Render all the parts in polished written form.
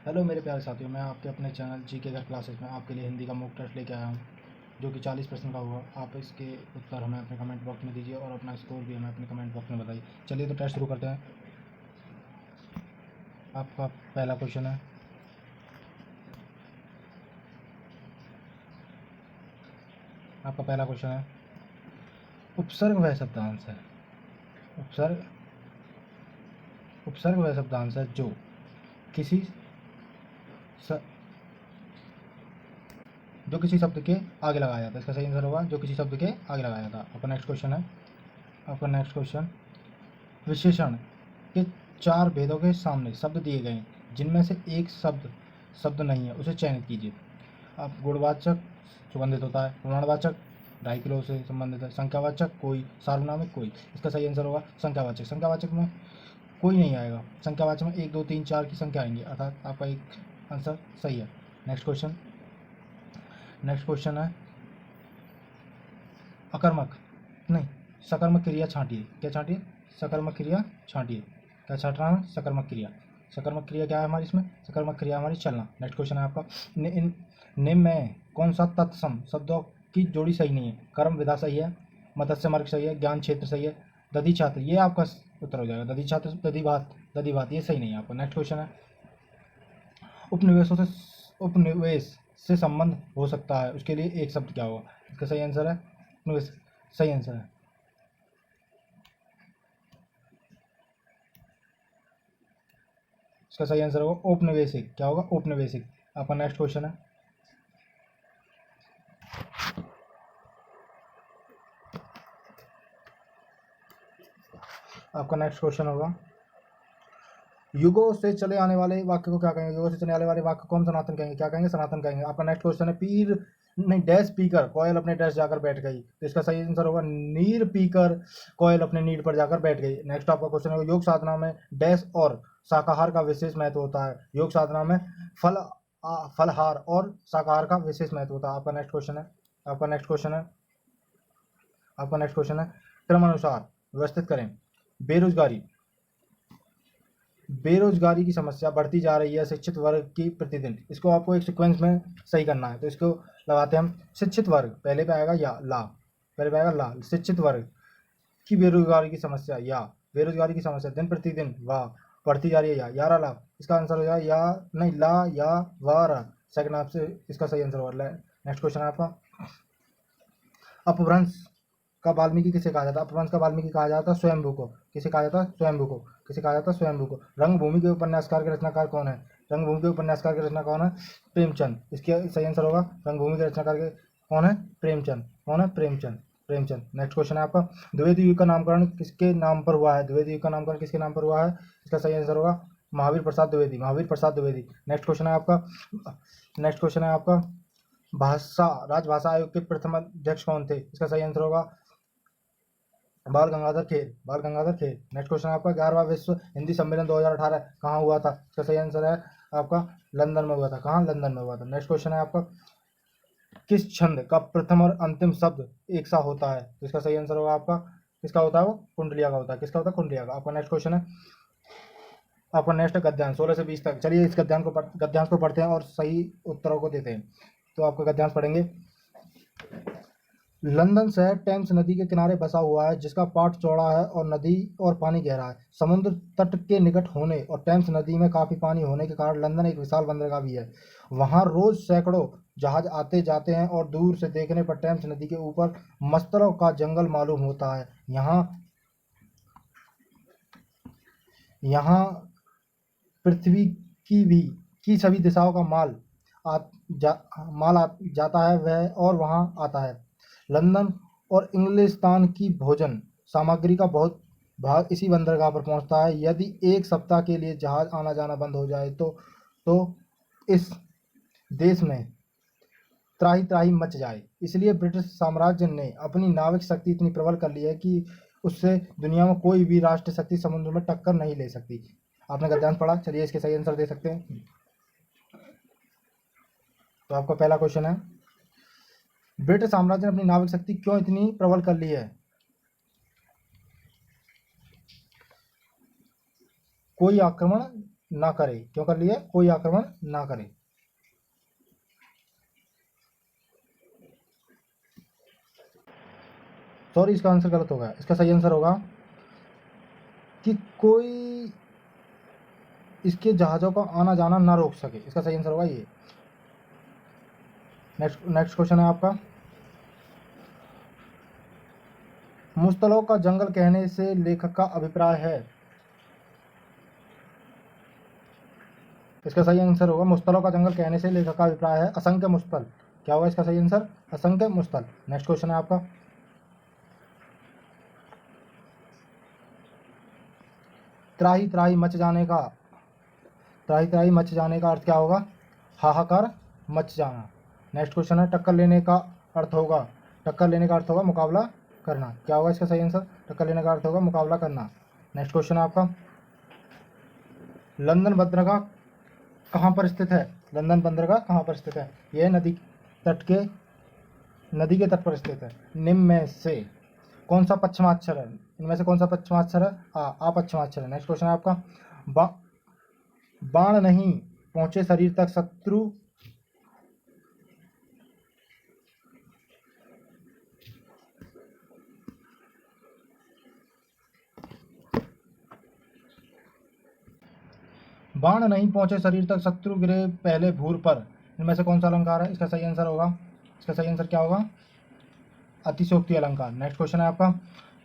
Hello मेरे प्यारे साथियों, मैं आपके अपने चैनल जी के घर क्लासेस में आपके लिए हिंदी का मॉक टेस्ट लेके आया हूँ, जो कि 40 प्रश्न का होगा। आप इसके उत्तर हमें अपने कमेंट बॉक्स में दीजिए और अपना स्कोर भी हमें अपने कमेंट बॉक्स में बताइए। चलिए तो टेस्ट शुरू करते हैं। आपका पहला क्वेश्चन है, उपसर्ग वह शब्दांश है उपसर्ग उपसर्ग वह शब्दांश है जो किसी स, जो किसी शब्द के आगे लगाया जाता है। इसका सही आंसर होगा जो किसी शब्द के आगे लगाया जाता है। आपका नेक्स्ट क्वेश्चन, विशेषण के 4 भेदों के सामने शब्द दिए गए हैं, जिनमें से एक शब्द नहीं है, उसे चयनित कीजिए। अब गुणवाचक सुगंधित होता है, प्रमाणवाचक 2.5 किलो से संबंधित है, संख्यावाचक कोई, सार्वनामिक कोई। इसका सही आंसर होगा संख्यावाचक। संख्यावाचक में कोई नहीं आएगा, संख्यावाचक में 1 2 3 4 की संख्या आएंगी, अर्थात आपका एक आंसर सही है। नेक्स्ट क्वेश्चन है, अकर्मक नहीं सकर्मक क्रिया छांटिए। क्या छांटिए? सकर्मक क्रिया छांटिए। क्या छांट रहा है? सकर्मक क्रिया। सकर्मक क्रिया क्या है हमारी इसमें? सकर्मक क्रिया हमारी चलना। नेक्स्ट क्वेश्चन है आपका, निम्न में कौन सा तत्सम शब्दों की जोड़ी सही नहीं है? कर्म विधा सही है, मत्स्य मार्ग सही है, ज्ञान क्षेत्र सही है, दधि छात्र, ये आपका उत्तर हो जाएगा। दधि छात्र, दधि भात ये सही नहीं है आपका। नेक्स्ट क्वेश्चन है, उपनिवेश से संबंध हो सकता है, उसके लिए एक शब्द क्या होगा? इसका सही आंसर है उपनिवेश। सही आंसर है। इसका सही आंसर होगा औपनिवेशिक। क्या होगा? औपनिवेशिक। आपका नेक्स्ट क्वेश्चन है, होगा, युगों से चले आने वाले वाक्य को क्या कहेंगे? युगों से चले आने वाले वाक्य को हम सनातन कहेंगे। क्या कहेंगे? सनातन कहेंगे। आपका नेक्स्ट क्वेश्चन है, पीर नहीं डैश पीकर कोयल अपने डैश जाकर बैठ गई। तो इसका सही आंसर होगा नीर पीकर कोयल अपने नीर पर जाकर बैठ गई। नेक्स्ट आपका क्वेश्चन है, योग साधना में डैश और शाकाहार का विशेष महत्व होता है। योग साधना में फलहार और शाकाहार का विशेष महत्व होता है। आपका नेक्स्ट क्वेश्चन है, क्रमानुसार व्यवस्थित करें। बेरोजगारी की समस्या बढ़ती जा रही है शिक्षित वर्ग की प्रतिदिन। इसको आपको एक सीक्वेंस में सही करना है, तो इसको लगाते हैं हम। शिक्षित वर्ग पहले पे आएगा या ला, शिक्षित वर्ग की बेरोजगारी की समस्या या बेरोजगारी की समस्या दिन प्रतिदिन वाह बढ़ती जा रही है या यारा ला। इसका आंसर हो जाएगा या नहीं ला या वारा। सेकंड आपसे इसका सही आंसर होगा। नेक्स्ट क्वेश्चन है आपका, अपभ्रंश का वाल्मीकि किसे कहा जाता है? अपभ्रंश का वाल्मीकि कहा जाता है स्वयंभू को। किसे कहा जाता है? स्वयंभू को। रंगभूमि के उपन्यासकार के रचनाकार कौन है? प्रेमचंद। इसके सही आंसर होगा रंगभूमि के रचनाकार के कौन है? प्रेमचंद। नेक्स्ट क्वेश्चन है आपका, द्विवेदी युग का नामकरण किसके नाम पर हुआ है? इसका सही आंसर होगा महावीर प्रसाद द्विवेदी। नेक्स्ट क्वेश्चन है आपका, राजभाषा आयोग के प्रथम अध्यक्ष कौन थे? इसका सही आंसर होगा बाल गंगाधर खेर। नेक्स्ट क्वेश्चन आपका, 11वां विश्व हिंदी सम्मेलन 2018 कहाँ हुआ था? इसका सही आंसर है आपका लंदन में हुआ था। कहाँ? लंदन में हुआ था। नेक्स्ट क्वेश्चन है आपका, किस छंद का प्रथम और अंतिम शब्द एक सा होता है? तो इसका सही आंसर होगा आपका किसका होता है? वो कुंडलिया का होता है। किसका होता है? कुंडलिया का। आपका नेक्स्ट क्वेश्चन है, आपका नेक्स्ट गद्यांश 16 से 20 तक। चलिए इस गद्यांश को पढ़ते हैं और सही उत्तरों को देते हैं। तो आपका गद्यांश पढ़ेंगे, लंदन शहर टेम्स नदी के किनारे बसा हुआ है, जिसका पाट चौड़ा है और नदी और पानी गहरा है। समुद्र तट के निकट होने और टेम्स नदी में काफी पानी होने के कारण लंदन एक विशाल बंदरगाह भी है। वहां रोज सैकड़ों जहाज आते जाते हैं और दूर से देखने पर टेम्स नदी के ऊपर मस्तरों का जंगल मालूम होता है। यहाँ पृथ्वी की सभी दिशाओं का माल जाता है वह और वहां आता है। लंदन और इंग्लिस्तान की भोजन सामग्री का बहुत भाग इसी बंदरगाह पर पहुंचता है। यदि एक सप्ताह के लिए जहाज आना जाना बंद हो जाए तो इस देश में त्राही त्राही मच जाए। इसलिए ब्रिटिश साम्राज्य ने अपनी नाविक शक्ति इतनी प्रबल कर ली है कि उससे दुनिया में कोई भी राष्ट्र शक्ति समुद्र में टक्कर नहीं ले सकती। आपने गद्यांश पढ़ा, चलिए इसके सही आंसर दे सकते हैं। तो आपका पहला क्वेश्चन है, ब्रिटिश साम्राज्य ने अपनी नाविक शक्ति क्यों इतनी प्रबल कर ली है? कोई आक्रमण ना करे। क्यों कर लिए? कोई आक्रमण ना करे। सॉरी, इसका आंसर गलत होगा। इसका सही आंसर होगा कि कोई इसके जहाज़ों का आना जाना ना रोक सके। इसका सही आंसर होगा ये। नेक्स्ट क्वेश्चन है आपका, मुस्तलों का जंगल कहने से लेखक का अभिप्राय है। इसका सही आंसर होगा, मुस्तलों का जंगल कहने से लेखक का अभिप्राय है असंख्य मुस्तल। क्या होगा इसका सही आंसर? असंख्य मुस्तल। नेक्स्ट क्वेश्चन है आपका, त्राही त्राही मच जाने का, त्राही त्राही मच जाने का अर्थ क्या होगा? हाहाकार मच जाना। नेक्स्ट क्वेश्चन है, टक्कर लेने का अर्थ होगा, टक्कर लेने का अर्थ होगा मुकाबला करना। क्या होगा इसका सही आंसर? टक्कर लेने का अर्थ होगा मुकाबला करना। नेक्स्ट क्वेश्चन है आपका, लंदन बंदरगाह कहाँ पर स्थित है? लंदन बंदरगाह कहाँ पर स्थित है? यह नदी के तट पर स्थित है। निम्न में से कौन सा पश्चिमाक्षर है? इनमें से कौन सा पश्चिमाक्षर है? अपश्चिमाक्षर है। नेक्स्ट क्वेश्चन है आपका, बाण नहीं पहुंचे शरीर तक शत्रु बाण नहीं पहुंचे शरीर तक शत्रु गिरे पहले भूर पर। इनमें से कौन सा अलंकार है? इसका सही आंसर होगा, इसका सही आंसर क्या होगा? अतिशयोक्ति अलंकार। नेक्स्ट क्वेश्चन है आपका,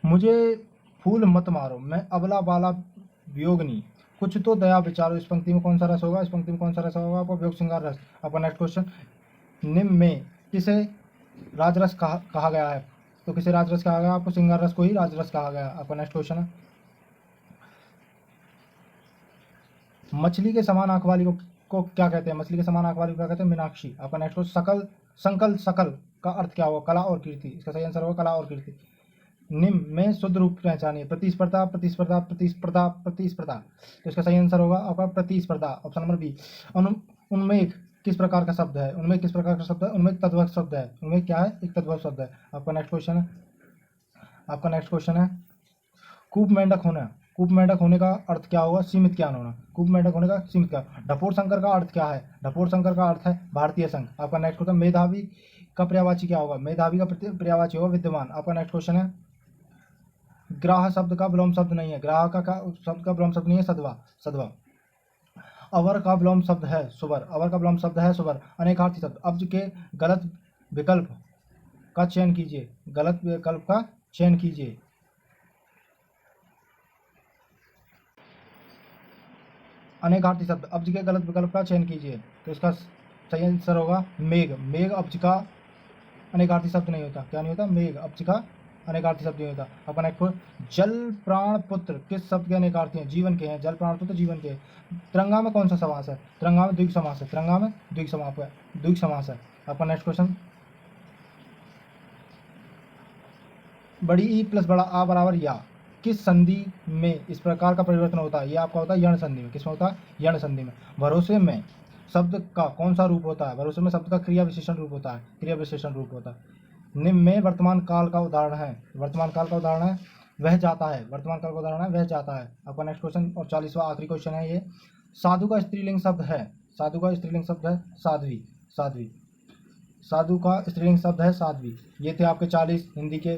मुझे फूल मत मारो मैं अबला बाला वियोगनी, कुछ तो दया विचारो। इस पंक्ति में कौन सा रस होगा? इस पंक्ति में कौन सा रस होगा? आपका वियोग श्रृंगार रस। आपका नेक्स्ट क्वेश्चन, निम्न में किसे राजरस कहा गया है? तो किसे राजरस कहा गया? आपको श्रृंगार रस को ही राजरस कहा गया। आपका नेक्स्ट क्वेश्चन है, मछली के समान आंख वाली को क्या कहते हैं? मछली के समान आंख वाली को क्या कहते हैं? मीनाक्षी। आपका नेक्स्ट क्वेश्चन, सकल का अर्थ क्या होगा? कला और कीर्ति। इसका सही आंसर होगा कला और कीर्ति। निम्न में शुद्ध रूप पहचानिए। प्रतिस्पर्धा प्रतिस्पर्धा प्रतिस्पर्धा प्रतिस्पर्धा। तो इसका सही आंसर होगा आपका प्रतिस्पर्धा, ऑप्शन नंबर बी। उन्मेष किस प्रकार का शब्द है? उन्मेष किस प्रकार का शब्द है? उन्मेष तद्भव शब्द है। उन्मेष क्या है? एक तद्भव शब्द है। आपका नेक्स्ट क्वेश्चन है, कूप मेंढक होना, कूप मेंढक होने का अर्थ क्या होगा? सीमित ज्ञान होना। कूप मेंढक होने का सीमित ज्ञान। ढपोर शंकर का अर्थ क्या है? ढपोर शंकर का अर्थ है भारतीय संघ। आपका नेक्स्ट क्वेश्चन, मेधावी का पर्यायवाची क्या होगा? मेधावी का पर्यायवाची होगा विद्यमान। आपका नेक्स्ट क्वेश्चन है, ग्राह शब्द का विलोम शब्द नहीं है। ग्राह का शब्द का विलोम शब्द नहीं है सदवा, सदवा। अवर का विलोम शब्द है सुवर, अवर का विलोम शब्द है सुवर। अनेकार्थी शब्द, अब्ज के गलत विकल्प का चयन कीजिए, गलत विकल्प का चयन कीजिए। अनेकार्थी शब्द, अब्ज के गलत विकल्प का चयन कीजिए। तो इसका सही आंसर होगा मेघ। मेघ अब्ज का अनेकार्थी शब्द नहीं होता। क्या नहीं होता? मेघ अब्ज का अनेकार्थी शब्द नहीं होता। अपन एक जल प्राण पुत्र किस शब्द के अनेकार्थी हैं? जीवन के हैं। जल प्राण पुत्र जीवन के। तिरंगा में कौन सा समास है? तिरंगा में द्विग समास है। तिरंगा में द्विग समास है। आपका नेक्स्ट क्वेश्चन, बड़ी ई प्लस बड़ा आ बराबर या किस संधि में इस प्रकार का परिवर्तन होता है? ये आपका होता है यण संधि में। किसमें होता है? यण संधि में। भरोसे में शब्द का कौन सा रूप होता है? भरोसे में शब्द का क्रिया विशेषण रूप होता है। क्रिया विशेषण रूप होता है। निम्न में वर्तमान काल का उदाहरण है। वर्तमान काल का उदाहरण है वह जाता है। वर्तमान काल का उदाहरण है वह जाता है। आपका नेक्स्ट क्वेश्चन और 40वां आखिरी क्वेश्चन है ये, साधु का स्त्रीलिंग शब्द है। साधु का स्त्रीलिंग शब्द है साध्वी। साध्वी। साधु का स्त्रीलिंग शब्द है साध्वी। ये थे आपके 40 हिंदी के